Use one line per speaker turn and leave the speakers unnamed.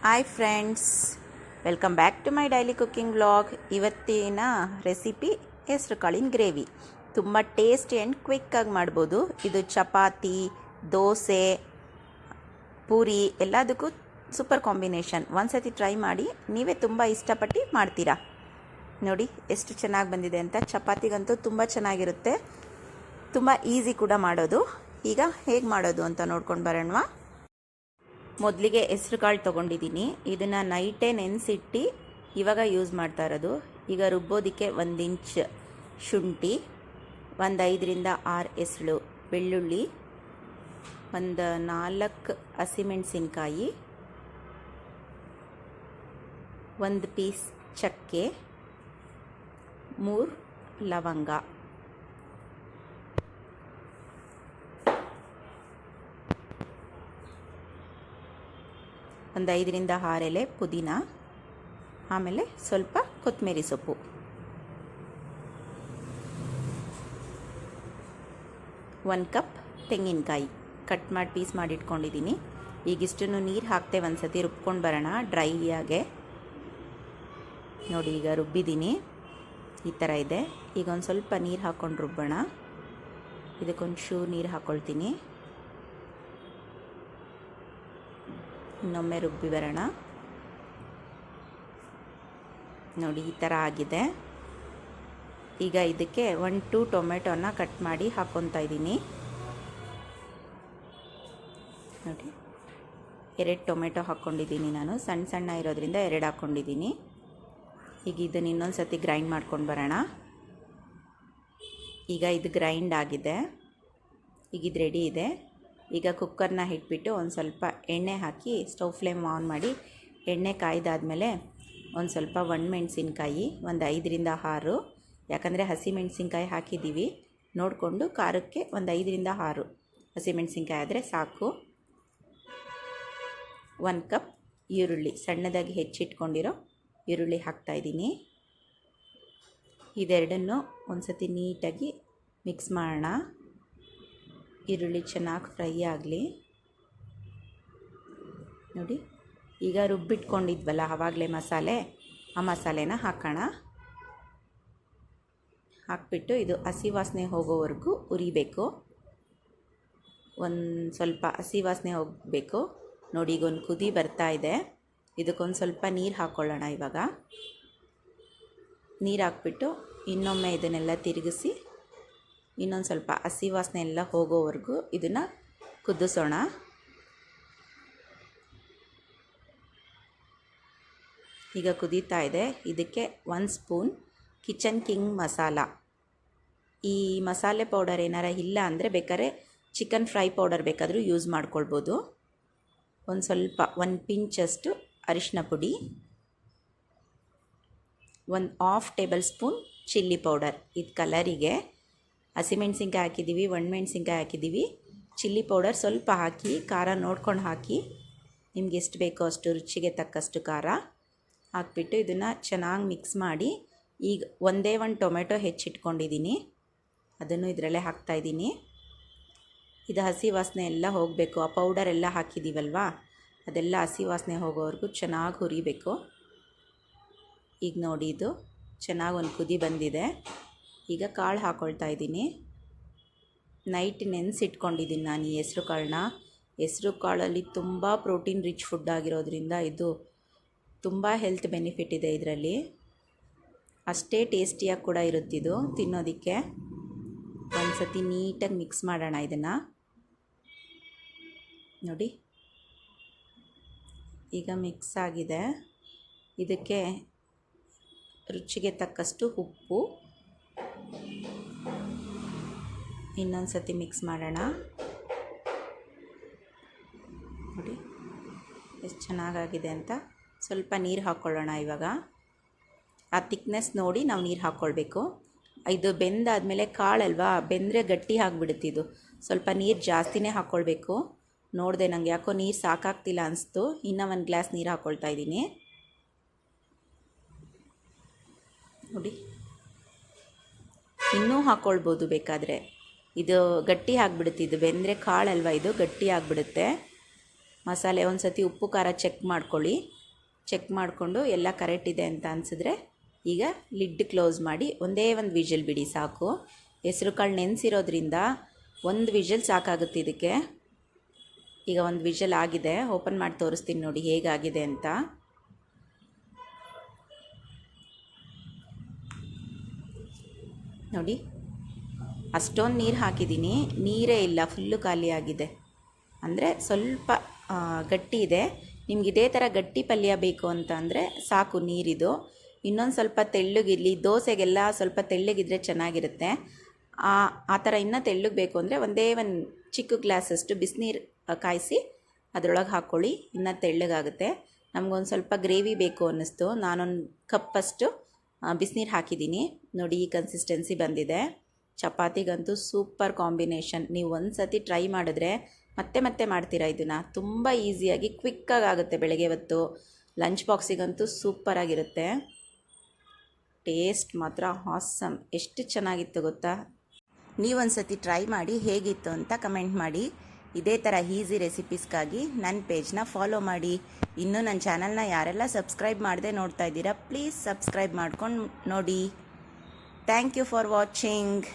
Hi friends, welcome back to my daily cooking vlog. ಇವತ್ತಿನ recipe ಹೆಸರು ಕಾಳಿನ gravy. ತುಂಬ ಟೇಸ್ಟಿ ಆ್ಯಂಡ್ ಕ್ವಿಕ್ಕಾಗಿ ಮಾಡ್ಬೋದು. ಇದು ಚಪಾತಿ, ದೋಸೆ, ಪೂರಿ ಎಲ್ಲದಕ್ಕೂ ಸೂಪರ್ ಕಾಂಬಿನೇಷನ್. ಒಂದ್ಸತಿ ಟ್ರೈ ಮಾಡಿ, ನೀವೇ ತುಂಬ ಇಷ್ಟಪಟ್ಟು ಮಾಡ್ತೀರಾ. ನೋಡಿ ಎಷ್ಟು ಚೆನ್ನಾಗಿ ಬಂದಿದೆ ಅಂತ. ಚಪಾತಿಗಂತೂ ತುಂಬ ಚೆನ್ನಾಗಿರುತ್ತೆ, ತುಂಬ ಈಸಿ ಕೂಡ ಮಾಡೋದು. ಈಗ ಹೇಗೆ ಮಾಡೋದು ಅಂತ ನೋಡ್ಕೊಂಡು ಬರೋಣವಾ. ಮೊದಲಿಗೆ ಹೆಸ್ರು ಕಾಳು ತೊಗೊಂಡಿದ್ದೀನಿ. ಇದನ್ನು ನೈಟೇ ನೆನೆಸಿಟ್ಟು ಇವಾಗ ಯೂಸ್ ಮಾಡ್ತಾ ಇರೋದು. ಈಗ ರುಬ್ಬೋದಕ್ಕೆ 1 ಇಂಚ್ ಶುಂಠಿ, 5 6 ಹೆಸಳು ಬೆಳ್ಳುಳ್ಳಿ, 4 ಹಸಿಮೆಣಸಿನ್ಕಾಯಿ, 1 ಪೀಸ್ ಚಕ್ಕೆ, 3 ಲವಂಗ, ಒಂದು 5 6 ಎಲೆ ಪುದೀನ, ಆಮೇಲೆ ಸ್ವಲ್ಪ ಕೊತ್ತಂಬರಿ ಸೊಪ್ಪು, ಒಂದು ಕಪ್ ತೆಂಗಿನಕಾಯಿ ಕಟ್ ಮಾಡಿ ಪೀಸ್ ಮಾಡಿ ಇಟ್ಕೊಂಡಿದ್ದೀನಿ. ಈಗಿಷ್ಟನ್ನು ನೀರು ಹಾಕ್ತೆ ಒಂದ್ಸತಿ ರುಬ್ಕೊಂಡು ಬರೋಣ ಡ್ರೈಯಾಗೆ. ನೋಡಿ ಈಗ ರುಬ್ಬಿದ್ದೀನಿ, ಈ ಥರ ಇದೆ. ಈಗ ಒಂದು ಸ್ವಲ್ಪ ನೀರು ಹಾಕ್ಕೊಂಡು ರುಬ್ಬೋಣ. ಇದಕ್ಕೊಂದು ಚೂರು ನೀರು ಹಾಕ್ಕೊಳ್ತೀನಿ. ಇನ್ನೊಮ್ಮೆ ರುಬ್ಬಿ ಬರೋಣ. ನೋಡಿ ಈ ಥರ ಆಗಿದೆ. ಈಗ ಇದಕ್ಕೆ 1-2 ಟೊಮೆಟೊನ ಕಟ್ ಮಾಡಿ ಹಾಕ್ಕೊತಾ ಇದ್ದೀನಿ. ನೋಡಿ 2 ಟೊಮೆಟೊ ಹಾಕ್ಕೊಂಡಿದ್ದೀನಿ ನಾನು. ಸಣ್ಣ ಸಣ್ಣ ಇರೋದ್ರಿಂದ 2 ಹಾಕ್ಕೊಂಡಿದ್ದೀನಿ. ಈಗ ಇದನ್ನು ಇನ್ನೊಂದು ಸತಿ ಗ್ರೈಂಡ್ ಮಾಡ್ಕೊಂಡು ಬರೋಣ. ಈಗ ಇದು ಗ್ರೈಂಡ್ ಆಗಿದೆ. ಈಗ ಇದು ರೆಡಿ ಇದೆ. ಈಗ ಕುಕ್ಕರ್ನ ಇಟ್ಬಿಟ್ಟು ಒಂದು ಸ್ವಲ್ಪ ಎಣ್ಣೆ ಹಾಕಿ ಸ್ಟವ್ ಫ್ಲೇಮ್ ಆನ್ ಮಾಡಿ, ಎಣ್ಣೆ ಕಾಯ್ದಾದ್ಮೇಲೆ ಒಂದು ಸ್ವಲ್ಪ ಒಣಮೆಣಸಿನ್ಕಾಯಿ, ಒಂದು 5 6, ಯಾಕಂದರೆ ಹಸಿಮೆಣಸಿನ್ಕಾಯಿ ಹಾಕಿದ್ದೀವಿ, ನೋಡಿಕೊಂಡು ಖಾರಕ್ಕೆ ಒಂದು 5 6 ಹಸಿಮೆಣಸಿನ್ಕಾಯಿ ಆದರೆ ಸಾಕು. 1 ಕಪ್ ಈರುಳ್ಳಿ, ಸಣ್ಣದಾಗಿ ಹೆಚ್ಚಿಟ್ಕೊಂಡಿರೋ ಈರುಳ್ಳಿ ಹಾಕ್ತಾಯಿದ್ದೀನಿ. ಇದೆರಡನ್ನು ಒಂದು ಸತಿ ನೀಟಾಗಿ ಮಿಕ್ಸ್ ಮಾಡೋಣ. ಈರುಳ್ಳಿ ಚೆನ್ನಾಗಿ ಫ್ರೈ ಆಗಲಿ. ನೋಡಿ ಈಗ ರುಬ್ಬಿಟ್ಕೊಂಡಿದ್ವಲ್ಲ ಆವಾಗಲೇ ಮಸಾಲೆ, ಆ ಮಸಾಲೆನ ಹಾಕೋಣ. ಹಾಕ್ಬಿಟ್ಟು ಇದು ಹಸಿ ವಾಸನೆ ಹೋಗೋವರೆಗೂ ಉರಿಬೇಕು. ಒಂದು ಸ್ವಲ್ಪ ಹಸಿ ವಾಸನೆ ಹೋಗಬೇಕು. ನೋಡಿ ಈಗ ಒಂದು ಕುದಿ ಬರ್ತಾ ಇದೆ. ಇದಕ್ಕೊಂದು ಸ್ವಲ್ಪ ನೀರು ಹಾಕ್ಕೊಳ್ಳೋಣ. ಇವಾಗ ನೀರು ಹಾಕ್ಬಿಟ್ಟು ಇನ್ನೊಮ್ಮೆ ಇದನ್ನೆಲ್ಲ ತಿರುಗಿಸಿ ಇನ್ನೊಂದು ಸ್ವಲ್ಪ ಹಸಿ ವಾಸನೆ ಎಲ್ಲ ಹೋಗೋವರೆಗೂ ಇದನ್ನು ಕುದಿಸೋಣ. ಈಗ ಕುದೀತಾ ಇದೆ. ಇದಕ್ಕೆ 1 ಸ್ಪೂನ್ ಕಿಚನ್ ಕಿಂಗ್ ಮಸಾಲ. ಈ ಮಸಾಲೆ ಪೌಡರ್ ಏನಾರ ಇಲ್ಲ ಅಂದರೆ ಬೇಕಾದ್ರೆ ಚಿಕನ್ ಫ್ರೈ ಪೌಡರ್ ಬೇಕಾದರೂ ಯೂಸ್ ಮಾಡ್ಕೊಳ್ಬೋದು. ಒಂದು ಸ್ವಲ್ಪ 1 ಪಿಂಚಷ್ಟು ಅರಿಶಿನ ಪುಡಿ, 1/2 ಟೇಬಲ್ ಸ್ಪೂನ್ ಚಿಲ್ಲಿ ಪೌಡರ್. ಇದು ಕಲರಿಗೆ. ಹಸಿಮೆಣ್ಸಿನ್ಕಾಯಿ ಹಾಕಿದ್ದೀವಿ, ಒಣಮೆಣ್ಸಿನ್ಕಾಯಿ ಹಾಕಿದ್ದೀವಿ. ಚಿಲ್ಲಿ ಪೌಡರ್ ಸ್ವಲ್ಪ ಹಾಕಿ, ಖಾರ ನೋಡ್ಕೊಂಡು ಹಾಕಿ. ನಿಮ್ಗೆ ಎಷ್ಟು ಬೇಕೋ ಅಷ್ಟು ರುಚಿಗೆ ತಕ್ಕಷ್ಟು ಖಾರ ಹಾಕ್ಬಿಟ್ಟು ಇದನ್ನು ಚೆನ್ನಾಗಿ ಮಿಕ್ಸ್ ಮಾಡಿ. ಈಗ ಒಂದೇ ಒಂದು ಟೊಮೆಟೊ ಹೆಚ್ಚಿಟ್ಕೊಂಡಿದ್ದೀನಿ, ಅದನ್ನು ಇದರಲ್ಲೇ ಹಾಕ್ತಾಯಿದ್ದೀನಿ. ಇದು ಹಸಿ ವಾಸನೆ ಎಲ್ಲ ಹೋಗಬೇಕು. ಆ ಪೌಡರ್ ಎಲ್ಲ ಹಾಕಿದ್ದೀವಲ್ವ, ಅದೆಲ್ಲ ಹಸಿ ವಾಸನೆ ಹೋಗೋವರೆಗೂ ಚೆನ್ನಾಗಿ ಹುರಿಬೇಕು. ಈಗ ನೋಡಿ ಇದು ಚೆನ್ನಾಗಿ ಒಂದು ಕುದಿ ಬಂದಿದೆ. ಈಗ ಕಾಳು ಹಾಕ್ಕೊಳ್ತಾ ಇದ್ದೀನಿ. ನೈಟ್ ನೆನೆಸಿಟ್ಕೊಂಡಿದ್ದೀನಿ ನಾನು ಈ ಹೆಸ್ರು ಕಾಳನ್ನ. ಹೆಸ್ರು ಕಾಳಲ್ಲಿ ತುಂಬ ಪ್ರೋಟೀನ್ ರಿಚ್ ಫುಡ್ ಆಗಿರೋದ್ರಿಂದ ಇದು ತುಂಬ ಹೆಲ್ತ್ ಬೆನಿಫಿಟ್ ಇದೆ ಇದರಲ್ಲಿ. ಅಷ್ಟೇ ಟೇಸ್ಟಿಯಾಗಿ ಕೂಡ ಇರುತ್ತಿದ್ದು ತಿನ್ನೋದಕ್ಕೆ. ಒಂದು ಸತಿ ನೀಟಾಗಿ ಮಿಕ್ಸ್ ಮಾಡೋಣ ಇದನ್ನು. ನೋಡಿ ಈಗ ಮಿಕ್ಸ್ ಆಗಿದೆ. ಇದಕ್ಕೆ ರುಚಿಗೆ ತಕ್ಕಷ್ಟು ಉಪ್ಪು, ಇನ್ನೊಂದು ಸತಿ ಮಿಕ್ಸ್ ಮಾಡೋಣ. ನೋಡಿ ಎಷ್ಟು ಚೆನ್ನಾಗಾಗಿದೆ ಅಂತ. ಸ್ವಲ್ಪ ನೀರು ಹಾಕ್ಕೊಳ್ಳೋಣ ಇವಾಗ. ಆ ತಿಕ್ನೆಸ್ ನೋಡಿ ನಾವು ನೀರು ಹಾಕ್ಕೊಳ್ಬೇಕು. ಇದು ಬೆಂದಾದಮೇಲೆ ಕಾಳಲ್ವಾ, ಬೆಂದರೆ ಗಟ್ಟಿ ಆಗಿಬಿಡುತ್ತಿದ್ದು. ಸ್ವಲ್ಪ ನೀರು ಜಾಸ್ತಿನೇ ಹಾಕ್ಕೊಳ್ಬೇಕು. ನೋಡಿದೆ, ನನಗೆ ಯಾಕೋ ನೀರು ಸಾಕಾಗ್ತಿಲ್ಲ ಅನಿಸ್ತು. ಇನ್ನೂ 1 ಗ್ಲಾಸ್ ನೀರು ಹಾಕ್ಕೊಳ್ತಾ ಇದ್ದೀನಿ. ನೋಡಿ ಇನ್ನೂ ಹಾಕ್ಕೊಳ್ಬೋದು ಬೇಕಾದರೆ. ಇದು ಗಟ್ಟಿ ಆಗಿಬಿಡುತ್ತೆ. ಇದು ಬೆಂದರೆ ಕಾಳಲ್ವ, ಇದು ಗಟ್ಟಿ ಆಗಿಬಿಡುತ್ತೆ. ಮಸಾಲೆ ಒಂದು ಸತಿ ಉಪ್ಪು ಖಾರ ಚೆಕ್ ಮಾಡ್ಕೊಳ್ಳಿ. ಚೆಕ್ ಮಾಡಿಕೊಂಡು ಎಲ್ಲ ಕರೆಕ್ಟ್ ಇದೆ ಅಂತ ಅನಿಸಿದ್ರೆ ಈಗ ಲಿಡ್ ಕ್ಲೋಸ್ ಮಾಡಿ ಒಂದೇ ಒಂದು ವಿಷಲ್ ಬಿಡಿ ಸಾಕು. ಹೆಸರು ಕಾಳು ನೆನೆಸಿರೋದ್ರಿಂದ ಒಂದು ವಿಷಲ್ ಸಾಕಾಗುತ್ತೆ ಇದಕ್ಕೆ. ಈಗ ಒಂದು ವಿಷಲ್ ಆಗಿದೆ, ಓಪನ್ ಮಾಡಿ ತೋರಿಸ್ತೀನಿ ನೋಡಿ ಹೇಗಾಗಿದೆ ಅಂತ. ನೋಡಿ ಅಷ್ಟೊಂದು ನೀರು ಹಾಕಿದ್ದೀನಿ, ನೀರೇ ಇಲ್ಲ, ಫುಲ್ಲು ಖಾಲಿಯಾಗಿದೆ. ಅಂದರೆ ಸ್ವಲ್ಪ ಗಟ್ಟಿ ಇದೆ. ನಿಮ್ಗೆ ಇದೇ ಥರ ಗಟ್ಟಿ ಪಲ್ಯ ಬೇಕು ಅಂತ ಅಂದರೆ ಸಾಕು ನೀರಿದು. ಇನ್ನೊಂದು ಸ್ವಲ್ಪ ತೆಳ್ಳಗಿರಲಿ, ದೋಸೆಗೆಲ್ಲ ಸ್ವಲ್ಪ ತೆಳ್ಳಗಿದ್ರೆ ಚೆನ್ನಾಗಿರುತ್ತೆ. ಆ ಥರ ಇನ್ನೂ ತೆಳ್ಳಗೆ ಬೇಕು ಅಂದರೆ ಒಂದೇ ಒಂದು ಚಿಕ್ಕ ಗ್ಲಾಸಷ್ಟು ಬಿಸಿನೀರು ಕಾಯಿಸಿ ಅದರೊಳಗೆ ಹಾಕ್ಕೊಳ್ಳಿ, ಇನ್ನೂ ತೆಳ್ಳಗಾಗುತ್ತೆ. ನಮಗೊಂದು ಸ್ವಲ್ಪ ಗ್ರೇವಿ ಬೇಕು ಅನ್ನಿಸ್ತು, ನಾನೊಂದು ಕಪ್ಪಷ್ಟು ಬಿಸಿನೀರು ಹಾಕಿದ್ದೀನಿ. ನೋಡಿ ಈ ಕನ್ಸಿಸ್ಟೆನ್ಸಿ ಬಂದಿದೆ. ಚಪಾತಿಗಂತೂ ಸೂಪರ್ ಕಾಂಬಿನೇಷನ್. ನೀವು ಒಂದು ಸತಿ ಟ್ರೈ ಮಾಡಿದ್ರೆ ಮತ್ತೆ ಮತ್ತೆ ಮಾಡ್ತೀರಾ ಇದನ್ನು. ತುಂಬ ಈಸಿಯಾಗಿ ಕ್ವಿಕ್ಕಾಗಿ ಆಗುತ್ತೆ. ಬೆಳಗ್ಗೆ ಹೊತ್ತು ಲಂಚ್ ಬಾಕ್ಸಿಗಂತೂ ಸೂಪರಾಗಿರುತ್ತೆ. ಟೇಸ್ಟ್ ಮಾತ್ರ ಆಸಮ್. ಎಷ್ಟು ಚೆನ್ನಾಗಿತ್ತು ಗೊತ್ತಾ. ನೀವೊಂದು ಸತಿ ಟ್ರೈ ಮಾಡಿ ಹೇಗಿತ್ತು ಅಂತ ಕಮೆಂಟ್ ಮಾಡಿ. ಇದೇ ಥರ ಈಸಿ ರೆಸಿಪೀಸ್ಗಾಗಿ ನನ್ನ ಪೇಜ್ನ ಫಾಲೋ ಮಾಡಿ. ಇನ್ನೂ ನನ್ನ ಚಾನಲ್ನ ಯಾರೆಲ್ಲ ಸಬ್ಸ್ಕ್ರೈಬ್ ಮಾಡದೆ ನೋಡ್ತಾ ಇದ್ದೀರಾ ಪ್ಲೀಸ್ ಸಬ್ಸ್ಕ್ರೈಬ್ ಮಾಡ್ಕೊಂಡು ನೋಡಿ. Thank you for watching.